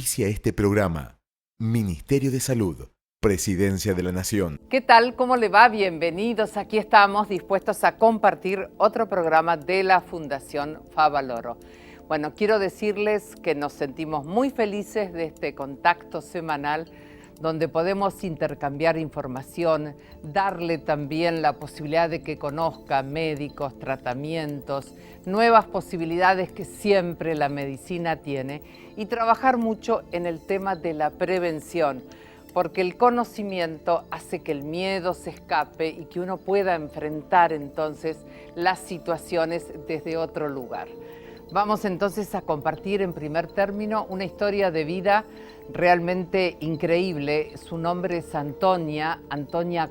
Auspicia este programa. Ministerio de Salud, Presidencia de la Nación. ¿Qué tal? ¿Cómo le va? Bienvenidos. Aquí estamos dispuestos a compartir otro programa de la Fundación Favaloro. Bueno, quiero decirles que nos sentimos muy felices de este contacto semanal donde podemos intercambiar información, darle también la posibilidad de que conozca médicos, tratamientos, nuevas posibilidades que siempre la medicina tiene y trabajar mucho en el tema de la prevención, porque el conocimiento hace que el miedo se escape y que uno pueda enfrentar entonces las situaciones desde otro lugar. Vamos entonces a compartir en primer término una historia de vida realmente increíble. Su nombre es Antonia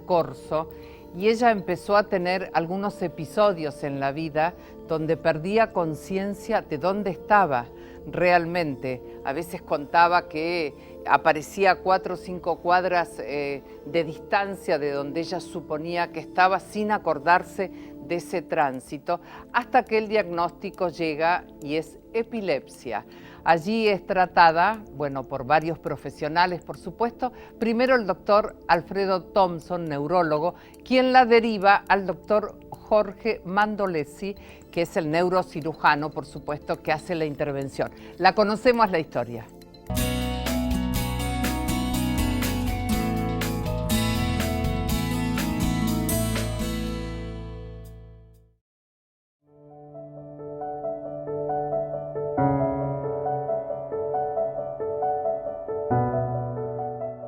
Corso, y ella empezó a tener algunos episodios en la vida donde perdía conciencia de dónde estaba realmente. A veces contaba que aparecía a 4 o 5 cuadras de distancia de donde ella suponía que estaba sin acordarse de ese tránsito, hasta que el diagnóstico llega y es epilepsia. Allí es tratada, por varios profesionales, por supuesto. Primero el doctor Alfredo Thompson, neurólogo, quien la deriva al doctor Jorge Mandolesi, que es el neurocirujano, por supuesto, que hace la intervención. La conocemos la historia.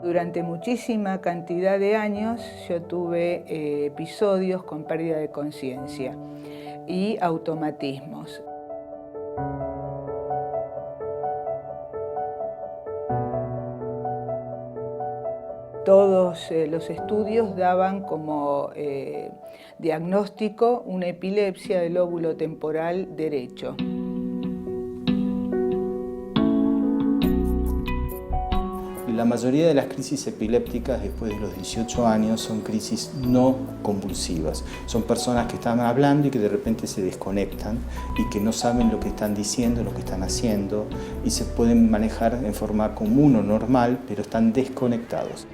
Durante muchísima cantidad de años yo tuve episodios con pérdida de conciencia y automatismos. Todos los estudios daban como diagnóstico una epilepsia del lóbulo temporal derecho. La mayoría de las crisis epilépticas después de los 18 años son crisis no convulsivas. Son personas que están hablando y que de repente se desconectan y que no saben lo que están diciendo, lo que están haciendo, y se pueden manejar en forma común o normal, pero están desconectados.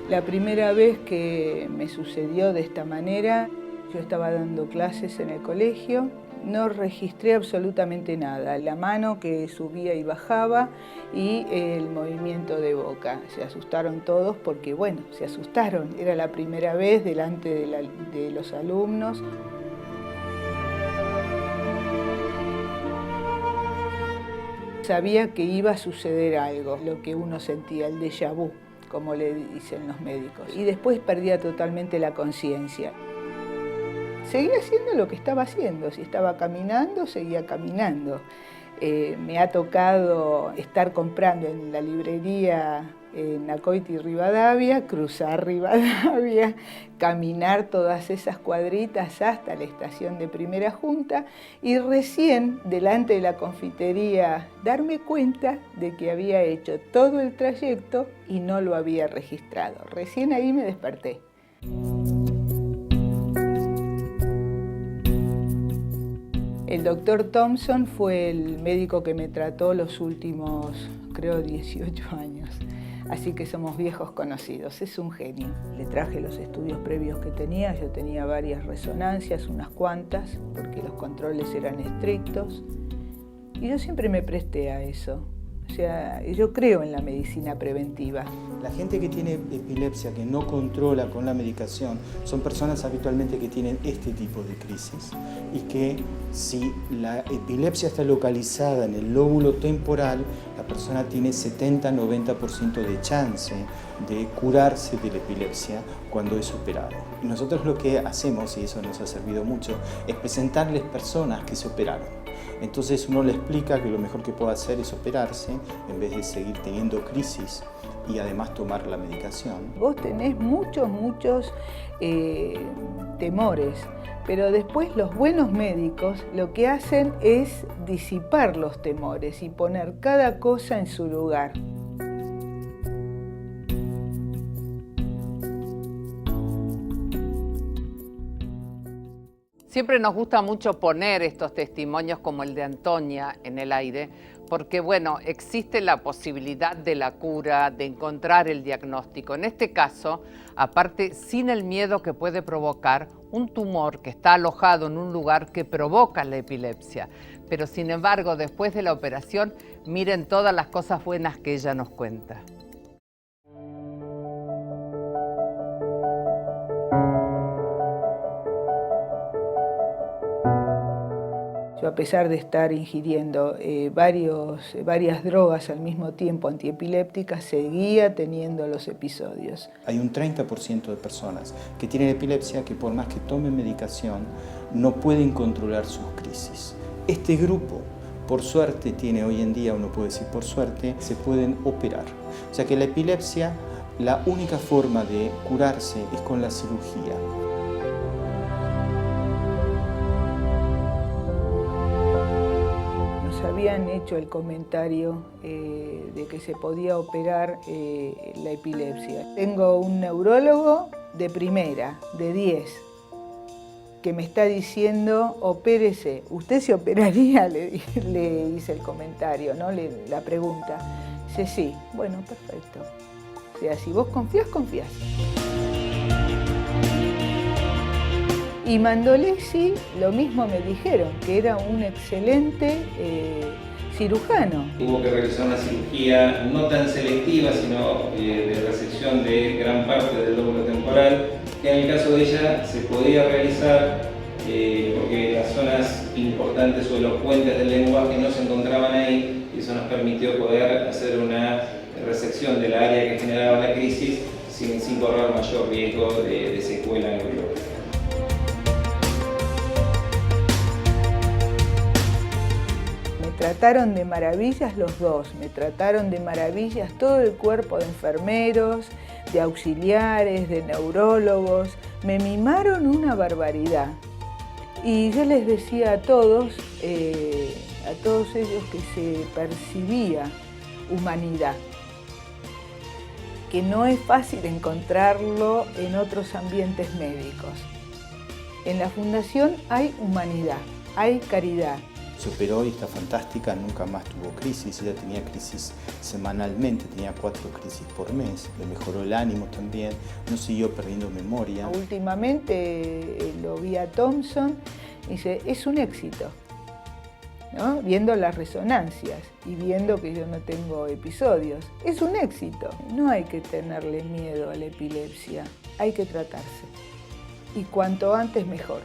La primera vez que me sucedió de esta manera, yo estaba dando clases en el colegio. No registré absolutamente nada, la mano que subía y bajaba y el movimiento de boca. Se asustaron todos porque, se asustaron. Era la primera vez delante de los alumnos. Sabía que iba a suceder algo, lo que uno sentía, el déjà vu, como le dicen los médicos. Y después perdía totalmente la conciencia. Seguía haciendo lo que estaba haciendo. Si estaba caminando, seguía caminando. Me ha tocado estar comprando en la librería en Acoiti Rivadavia, cruzar Rivadavia, caminar todas esas cuadritas hasta la estación de Primera Junta y recién, delante de la confitería, darme cuenta de que había hecho todo el trayecto y no lo había registrado. Recién ahí me desperté. El doctor Thompson fue el médico que me trató los últimos, creo, 18 años. Así que somos viejos conocidos. Es un genio. Le traje los estudios previos que tenía. Yo tenía varias resonancias, unas cuantas, porque los controles eran estrictos. Y yo siempre me presté a eso. O sea, yo creo en la medicina preventiva. La gente que tiene epilepsia, que no controla con la medicación, son personas habitualmente que tienen este tipo de crisis y que si la epilepsia está localizada en el lóbulo temporal, la persona tiene 70-90% de chance de curarse de la epilepsia cuando es operado. Y nosotros lo que hacemos, y eso nos ha servido mucho, es presentarles personas que se operaron. Entonces uno le explica que lo mejor que puede hacer es operarse en vez de seguir teniendo crisis y además tomar la medicación. Vos tenés muchos temores, pero después los buenos médicos lo que hacen es disipar los temores y poner cada cosa en su lugar. Siempre nos gusta mucho poner estos testimonios como el de Antonia en el aire, porque bueno, existe la posibilidad de la cura, de encontrar el diagnóstico. En este caso, aparte, sin el miedo que puede provocar un tumor que está alojado en un lugar que provoca la epilepsia. Pero sin embargo, después de la operación, miren todas las cosas buenas que ella nos cuenta. Yo, a pesar de estar ingiriendo varias drogas al mismo tiempo antiepilépticas, seguía teniendo los episodios. Hay un 30% de personas que tienen epilepsia que por más que tomen medicación no pueden controlar sus crisis. Este grupo, por suerte, tiene hoy en día, uno puede decir por suerte, se pueden operar. O sea que la epilepsia, la única forma de curarse es con la cirugía. Habían hecho el comentario de que se podía operar la epilepsia. Tengo un neurólogo de primera, de 10, que me está diciendo, opérese. ¿Usted se operaría? Le hice el comentario, ¿no? La pregunta. Dice, sí. Bueno, perfecto. O sea, si vos confías, confías. Y Mandolesi, lo mismo me dijeron, que era un excelente cirujano. Tuvo que realizar una cirugía no tan selectiva, sino de resección de gran parte del lóbulo temporal, que en el caso de ella se podía realizar porque las zonas importantes o los puentes del lenguaje no se encontraban ahí, y eso nos permitió poder hacer una resección de la área que generaba la crisis sin correr mayor riesgo de secuela neurológica. Me trataron de maravillas los dos, me trataron de maravillas todo el cuerpo de enfermeros, de auxiliares, de neurólogos, me mimaron una barbaridad. Y yo les decía a todos ellos que se percibía humanidad, que no es fácil encontrarlo en otros ambientes médicos. En la Fundación hay humanidad, hay caridad. Se operó y está fantástica, nunca más tuvo crisis, ella tenía crisis semanalmente, tenía 4 crisis por mes, le mejoró el ánimo también, no siguió perdiendo memoria. Últimamente lo vi a Thompson y dice, es un éxito, ¿no? Viendo las resonancias y viendo que yo no tengo episodios, es un éxito. No hay que tenerle miedo a la epilepsia, hay que tratarse y cuanto antes mejor.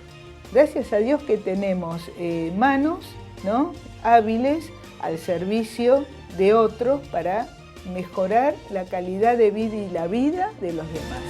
Gracias a Dios que tenemos manos, ¿no?, hábiles al servicio de otros para mejorar la calidad de vida y la vida de los demás.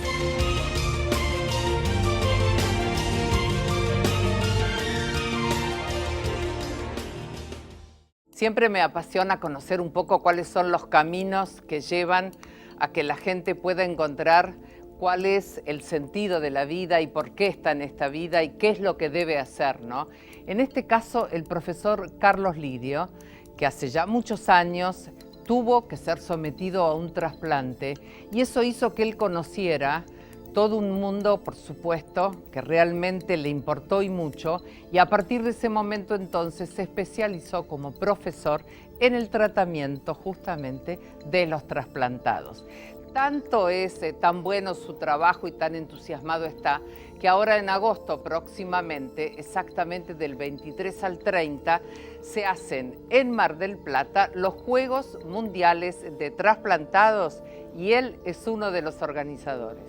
Siempre me apasiona conocer un poco cuáles son los caminos que llevan a que la gente pueda encontrar cuál es el sentido de la vida y por qué está en esta vida y qué es lo que debe hacer, ¿no? En este caso, el profesor Carlos Lidio, que hace ya muchos años tuvo que ser sometido a un trasplante, y eso hizo que él conociera todo un mundo, por supuesto, que realmente le importó y mucho, y a partir de ese momento entonces se especializó como profesor en el tratamiento justamente de los trasplantados. Tanto es tan bueno su trabajo y tan entusiasmado está, que ahora en agosto próximamente, exactamente del 23 al 30, se hacen en Mar del Plata los Juegos Mundiales de Trasplantados y él es uno de los organizadores.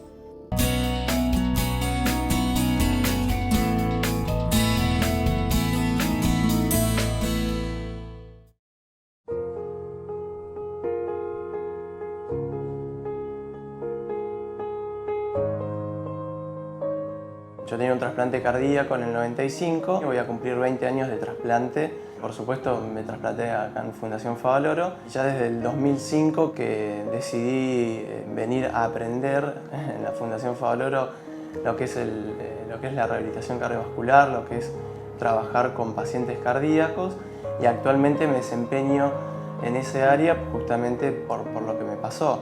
Yo tenía un trasplante cardíaco en el 95, voy a cumplir 20 años de trasplante. Por supuesto, me trasplanté acá en Fundación Favaloro. Ya desde el 2005 que decidí venir a aprender en la Fundación Favaloro lo que es la rehabilitación cardiovascular, lo que es trabajar con pacientes cardíacos, y actualmente me desempeño en ese área justamente por lo que me pasó.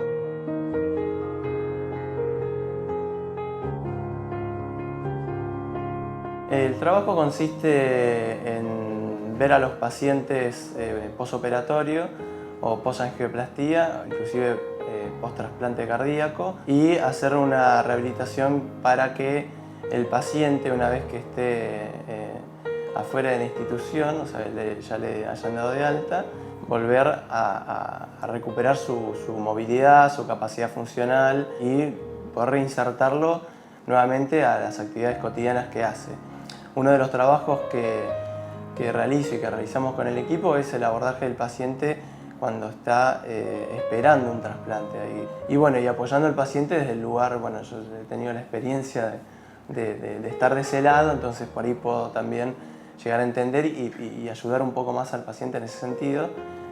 El trabajo consiste en ver a los pacientes posoperatorio o posangioplastía, inclusive post-trasplante cardíaco, y hacer una rehabilitación para que el paciente, una vez que esté afuera de la institución, o sea, ya le hayan dado de alta, volver a recuperar su movilidad, su capacidad funcional y poder reinsertarlo nuevamente a las actividades cotidianas que hace. Uno de los trabajos que realizo y que realizamos con el equipo es el abordaje del paciente cuando está esperando un trasplante. Y bueno, y apoyando al paciente desde el lugar, bueno, yo he tenido la experiencia de estar de ese lado, entonces por ahí puedo también llegar a entender y ayudar un poco más al paciente en ese sentido.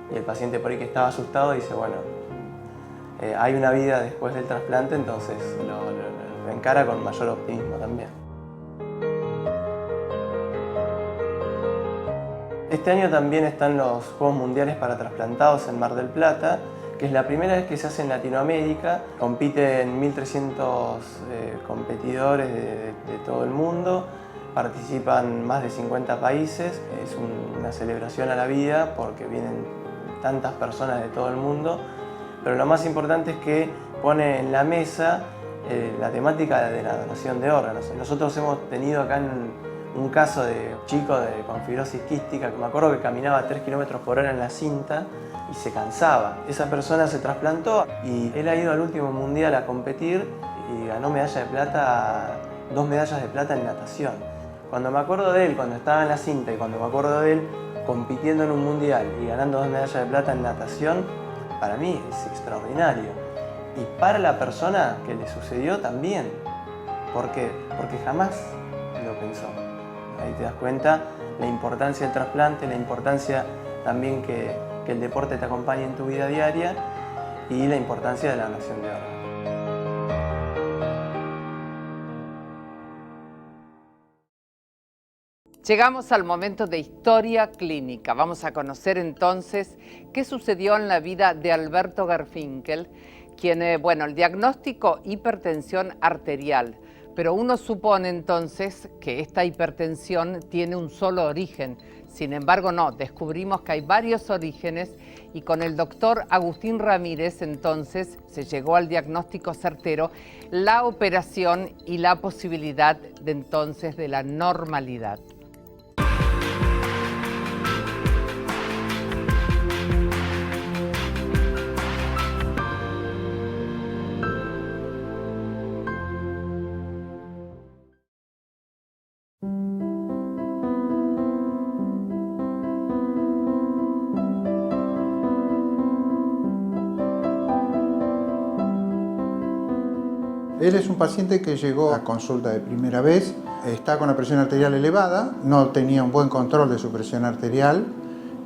Y el paciente por ahí que estaba asustado dice, bueno, hay una vida después del trasplante, entonces lo encara con mayor optimismo también. Este año también están los Juegos Mundiales para Trasplantados en Mar del Plata, que es la primera vez que se hace en Latinoamérica. Compiten 1.300 competidores de todo el mundo, participan más de 50 países. Es una celebración a la vida porque vienen tantas personas de todo el mundo, pero lo más importante es que pone en la mesa la temática de la donación de órganos. Nosotros hemos tenido acá un caso de un chico con fibrosis quística, que me acuerdo que caminaba 3 km/h en la cinta y se cansaba. Esa persona se trasplantó y él ha ido al último mundial a competir y ganó medalla de plata, 2 medallas de plata en natación. Cuando me acuerdo de él, cuando estaba en la cinta, y cuando me acuerdo de él compitiendo en un mundial y ganando 2 medallas de plata en natación, para mí es extraordinario. Y para la persona que le sucedió también. ¿Por qué? Porque jamás lo pensó. Ahí te das cuenta la importancia del trasplante, la importancia también que el deporte te acompañe en tu vida diaria y la importancia de la donación de órganos. Llegamos al momento de historia clínica. Vamos a conocer entonces qué sucedió en la vida de Alberto Garfinkel, quien, el diagnóstico hipertensión arterial, pero uno supone entonces que esta hipertensión tiene un solo origen. Sin embargo, no, descubrimos que hay varios orígenes y con el doctor Agustín Ramírez entonces se llegó al diagnóstico certero, la operación y la posibilidad de entonces de la normalidad. Él es un paciente que llegó a consulta de primera vez, está con la presión arterial elevada, no tenía un buen control de su presión arterial,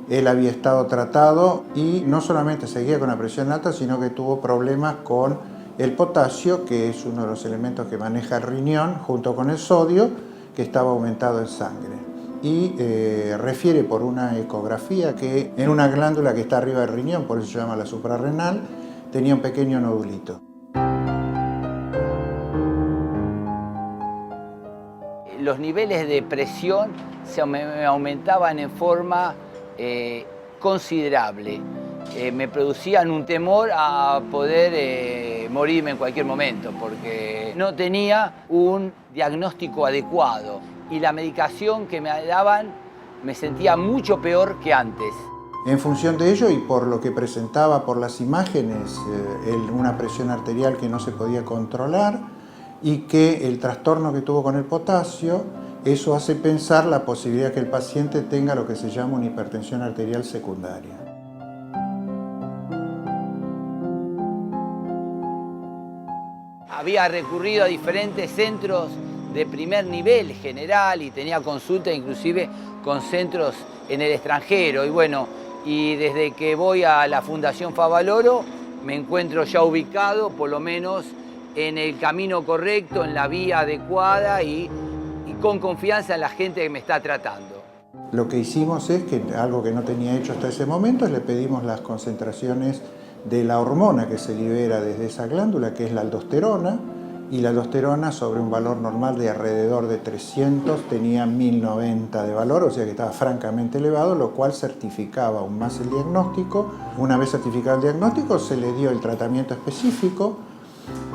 él había estado tratado y no solamente seguía con la presión alta, sino que tuvo problemas con el potasio, que es uno de los elementos que maneja el riñón, junto con el sodio, que estaba aumentado en sangre. Y refiere por una ecografía que en una glándula que está arriba del riñón, por eso se llama la suprarrenal, tenía un pequeño nodulito. Los niveles de presión se aumentaban en forma considerable. Me producían un temor a poder morirme en cualquier momento porque no tenía un diagnóstico adecuado y la medicación que me daban me sentía mucho peor que antes. En función de ello y por lo que presentaba por las imágenes, una presión arterial que no se podía controlar, y que el trastorno que tuvo con el potasio, eso hace pensar la posibilidad que el paciente tenga lo que se llama una hipertensión arterial secundaria. Había recurrido a diferentes centros de primer nivel general y tenía consulta inclusive con centros en el extranjero. Y desde que voy a la Fundación Favaloro me encuentro ya ubicado, por lo menos, en el camino correcto, en la vía adecuada y con confianza en la gente que me está tratando. Lo que hicimos es que algo que no tenía hecho hasta ese momento, le pedimos las concentraciones de la hormona que se libera desde esa glándula, que es la aldosterona, y la aldosterona sobre un valor normal de alrededor de 300 tenía 1090 de valor, o sea que estaba francamente elevado, lo cual certificaba aún más el diagnóstico. Una vez certificado el diagnóstico se le dio el tratamiento específico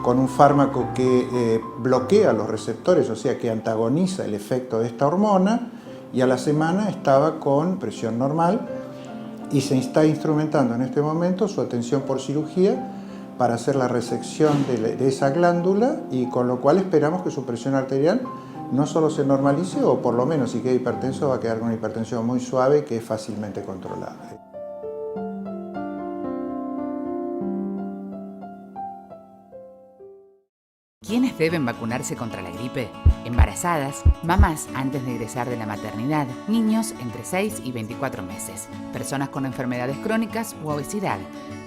con un fármaco que bloquea los receptores, o sea que antagoniza el efecto de esta hormona, y a la semana estaba con presión normal y se está instrumentando en este momento su atención por cirugía para hacer la resección de esa glándula, y con lo cual esperamos que su presión arterial no solo se normalice, o por lo menos si queda hipertenso va a quedar con una hipertensión muy suave que es fácilmente controlable. ¿Quiénes deben vacunarse contra la gripe? Embarazadas, mamás antes de egresar de la maternidad, niños entre 6 y 24 meses, personas con enfermedades crónicas u obesidad,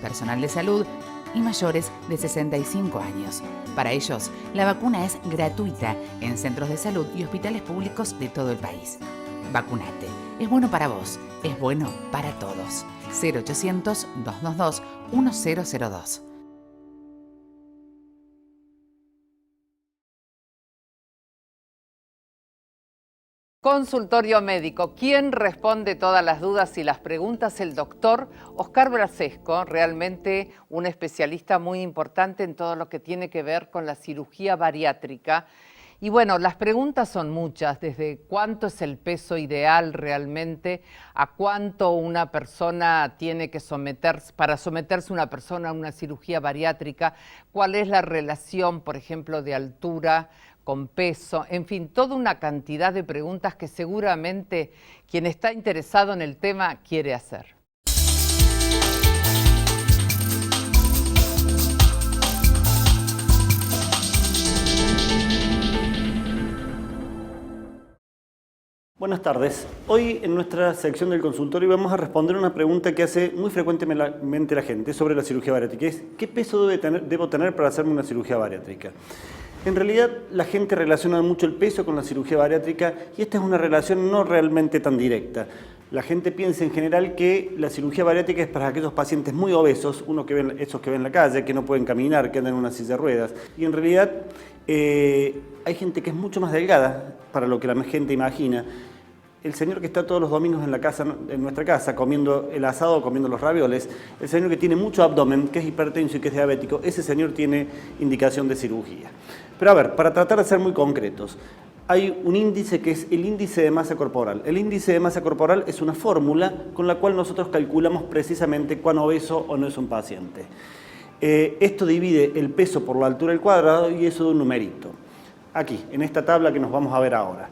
personal de salud y mayores de 65 años. Para ellos, la vacuna es gratuita en centros de salud y hospitales públicos de todo el país. Vacunate. Es bueno para vos. Es bueno para todos. 0800-222-1002. Consultorio médico. ¿Quién responde todas las dudas y las preguntas? El doctor Oscar Brasesco, realmente un especialista muy importante en todo lo que tiene que ver con la cirugía bariátrica. Y bueno, las preguntas son muchas, desde cuánto es el peso ideal realmente, a cuánto una persona tiene que someterse, para someterse una persona a una cirugía bariátrica, cuál es la relación, por ejemplo, de altura con peso, en fin, toda una cantidad de preguntas que seguramente quien está interesado en el tema quiere hacer. Buenas tardes. Hoy en nuestra sección del consultorio vamos a responder una pregunta que hace muy frecuentemente la gente sobre la cirugía bariátrica. Es, ¿qué peso debo tener para hacerme una cirugía bariátrica? En realidad la gente relaciona mucho el peso con la cirugía bariátrica y esta es una relación no realmente tan directa. La gente piensa en general que la cirugía bariátrica es para aquellos pacientes muy obesos, esos que ven en la calle, que no pueden caminar, que andan en una silla de ruedas. Y en realidad hay gente que es mucho más delgada para lo que la gente imagina. El señor que está todos los domingos en nuestra casa comiendo el asado, comiendo los ravioles, el señor que tiene mucho abdomen, que es hipertenso y que es diabético, ese señor tiene indicación de cirugía. Pero a ver, para tratar de ser muy concretos, hay un índice que es el índice de masa corporal. El índice de masa corporal es una fórmula con la cual nosotros calculamos precisamente cuán obeso o no es un paciente. Esto divide el peso por la altura del cuadrado y eso da un numerito. Aquí, en esta tabla que nos vamos a ver ahora.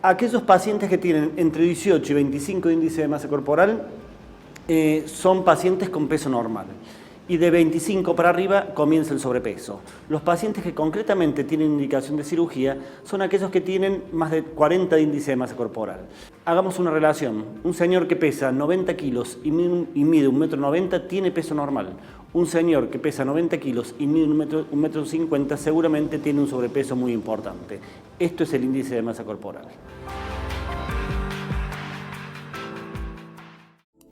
Aquellos pacientes que tienen entre 18 y 25 de índice de masa corporal son pacientes con peso normal. Y de 25 para arriba comienza el sobrepeso. Los pacientes que concretamente tienen indicación de cirugía son aquellos que tienen más de 40 de índice de masa corporal. Hagamos una relación. Un señor que pesa 90 kilos y mide 1,90 m tiene peso normal. Un señor que pesa 90 kilos y mide 1,50 m seguramente tiene un sobrepeso muy importante. Esto es el índice de masa corporal.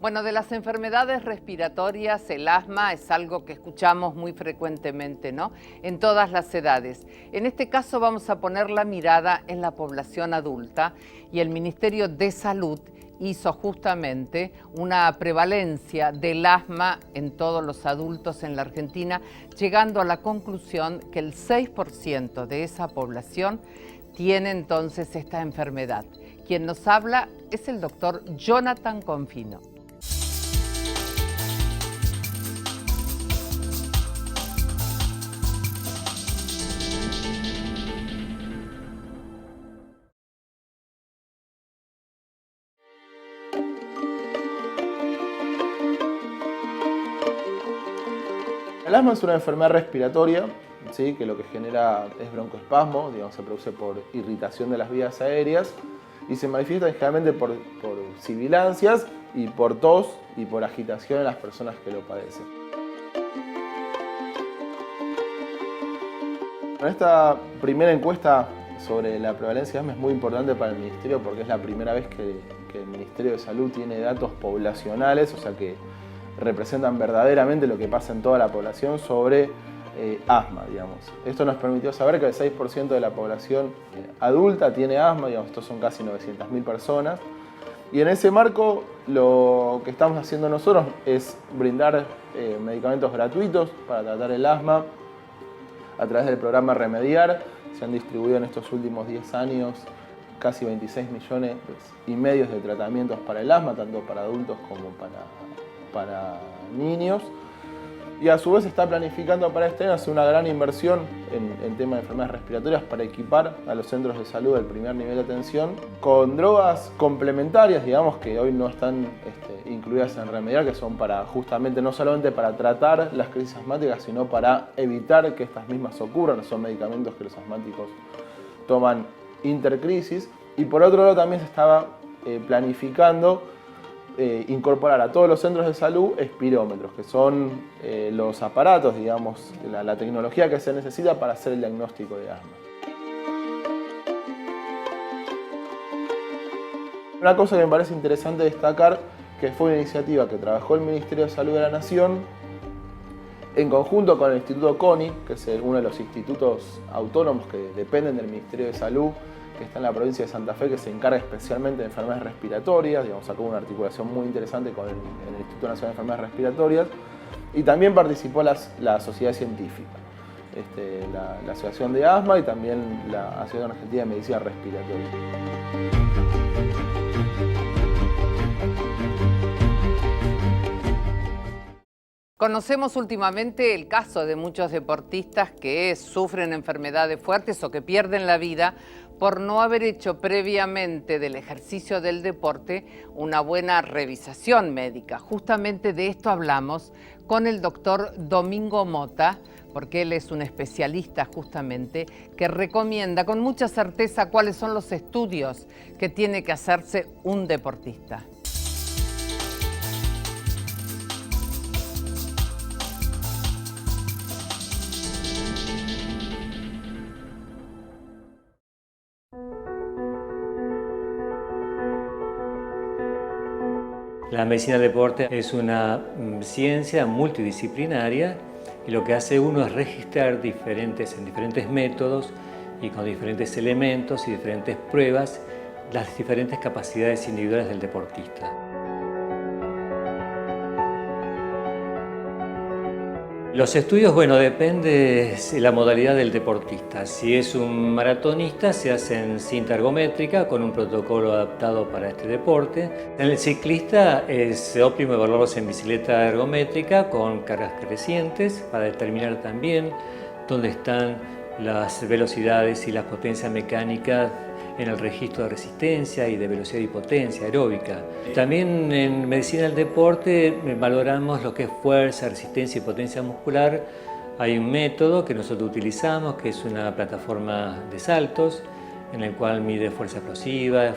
Bueno, de las enfermedades respiratorias, el asma es algo que escuchamos muy frecuentemente, ¿no? En todas las edades. En este caso vamos a poner la mirada en la población adulta y el Ministerio de Salud hizo justamente una prevalencia del asma en todos los adultos en la Argentina, llegando a la conclusión que el 6% de esa población tiene entonces esta enfermedad. Quien nos habla es el doctor Jonathan Confino. El asma es una enfermedad respiratoria, ¿sí? Que lo que genera es broncoespasmo, digamos, se produce por irritación de las vías aéreas y se manifiesta generalmente por sibilancias y por tos y por agitación en las personas que lo padecen. Esta primera encuesta sobre la prevalencia de asma es muy importante para el Ministerio porque es la primera vez que el Ministerio de Salud tiene datos poblacionales, o sea que representan verdaderamente lo que pasa en toda la población sobre asma, digamos. Esto nos permitió saber que el 6% de la población adulta tiene asma, digamos, estos son casi 900.000 personas. Y en ese marco lo que estamos haciendo nosotros es brindar medicamentos gratuitos para tratar el asma a través del programa Remediar. Se han distribuido en estos últimos 10 años casi 26 millones y medio de tratamientos para el asma, tanto para adultos como para niños. Y a su vez se está planificando para este año hacer una gran inversión en tema de enfermedades respiratorias para equipar a los centros de salud del primer nivel de atención con drogas complementarias, digamos, que hoy no están incluidas en Remediar, que son para justamente no solamente para tratar las crisis asmáticas, sino para evitar que estas mismas ocurran. Son medicamentos que los asmáticos toman intercrisis. Y por otro lado también se estaba planificando incorporar a todos los centros de salud espirómetros, que son los aparatos, digamos, la tecnología que se necesita para hacer el diagnóstico de asma. Una cosa que me parece interesante destacar, que fue una iniciativa que trabajó el Ministerio de Salud de la Nación en conjunto con el Instituto CONI, que es uno de los institutos autónomos que dependen del Ministerio de Salud, que está en la provincia de Santa Fe, que se encarga especialmente de enfermedades respiratorias. Digamos, sacó una articulación muy interesante con el Instituto Nacional de Enfermedades Respiratorias. Y también participó la sociedad científica, la Asociación de Asma y también la Asociación Argentina de Medicina Respiratoria. Conocemos últimamente el caso de muchos deportistas que sufren enfermedades fuertes o que pierden la vida por no haber hecho previamente del ejercicio del deporte una buena revisación médica. Justamente de esto hablamos con el doctor Domingo Mota, porque él es un especialista justamente que recomienda con mucha certeza cuáles son los estudios que tiene que hacerse un deportista. La medicina del deporte es una ciencia multidisciplinaria y lo que hace uno es registrar en diferentes métodos y con diferentes elementos y diferentes pruebas las diferentes capacidades individuales del deportista. Los estudios, bueno, depende de la modalidad del deportista. Si es un maratonista, se hace en cinta ergométrica con un protocolo adaptado para este deporte. En el ciclista es óptimo evaluarlos en bicicleta ergométrica con cargas crecientes para determinar también dónde están las velocidades y las potencias mecánicas en el registro de resistencia y de velocidad y potencia aeróbica. También en medicina del deporte valoramos lo que es fuerza, resistencia y potencia muscular. Hay un método que nosotros utilizamos que es una plataforma de saltos en el cual mide fuerza explosiva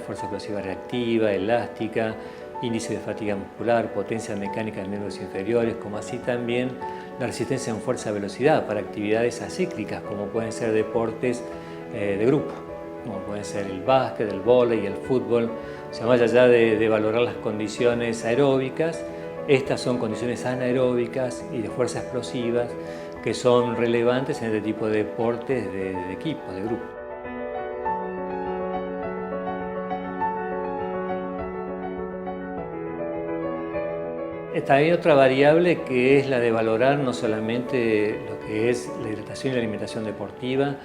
reactiva, elástica, índice de fatiga muscular, potencia mecánica de miembros inferiores, como así también la resistencia en fuerza-velocidad para actividades acíclicas como pueden ser deportes de grupo, como pueden ser el básquet, el vóley, el fútbol. O sea, más allá de valorar las condiciones aeróbicas, estas son condiciones anaeróbicas y de fuerza explosivas que son relevantes en este tipo de deportes de equipo, de grupo. También otra variable que es la de valorar no solamente lo que es la hidratación y la alimentación deportiva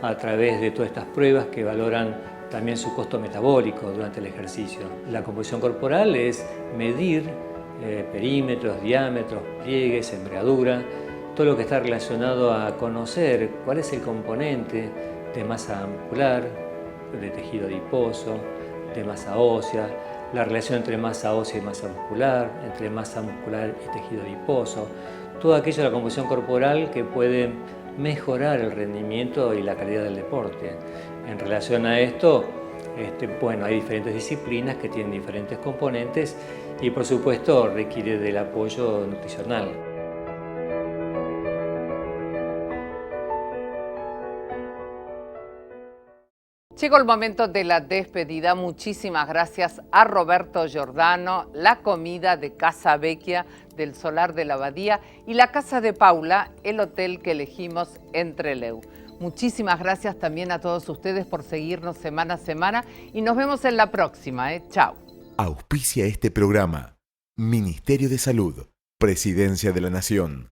a través de todas estas pruebas que valoran también su costo metabólico durante el ejercicio. La composición corporal es medir perímetros, diámetros, pliegues, envergadura, todo lo que está relacionado a conocer cuál es el componente de masa muscular, de tejido adiposo, de masa ósea, la relación entre masa ósea y masa muscular, entre masa muscular y tejido adiposo, todo aquello de la composición corporal que puede mejorar el rendimiento y la calidad del deporte. En relación a esto, bueno, hay diferentes disciplinas que tienen diferentes componentes y por supuesto requiere del apoyo nutricional. Llegó el momento de la despedida. Muchísimas gracias a Roberto Giordano, la comida de Casa Vecchia del Solar de la Abadía y la Casa de Paula, el hotel que elegimos en Trelew. Muchísimas gracias también a todos ustedes por seguirnos semana a semana y nos vemos en la próxima. Chao. Auspicia este programa Ministerio de Salud, Presidencia de la Nación.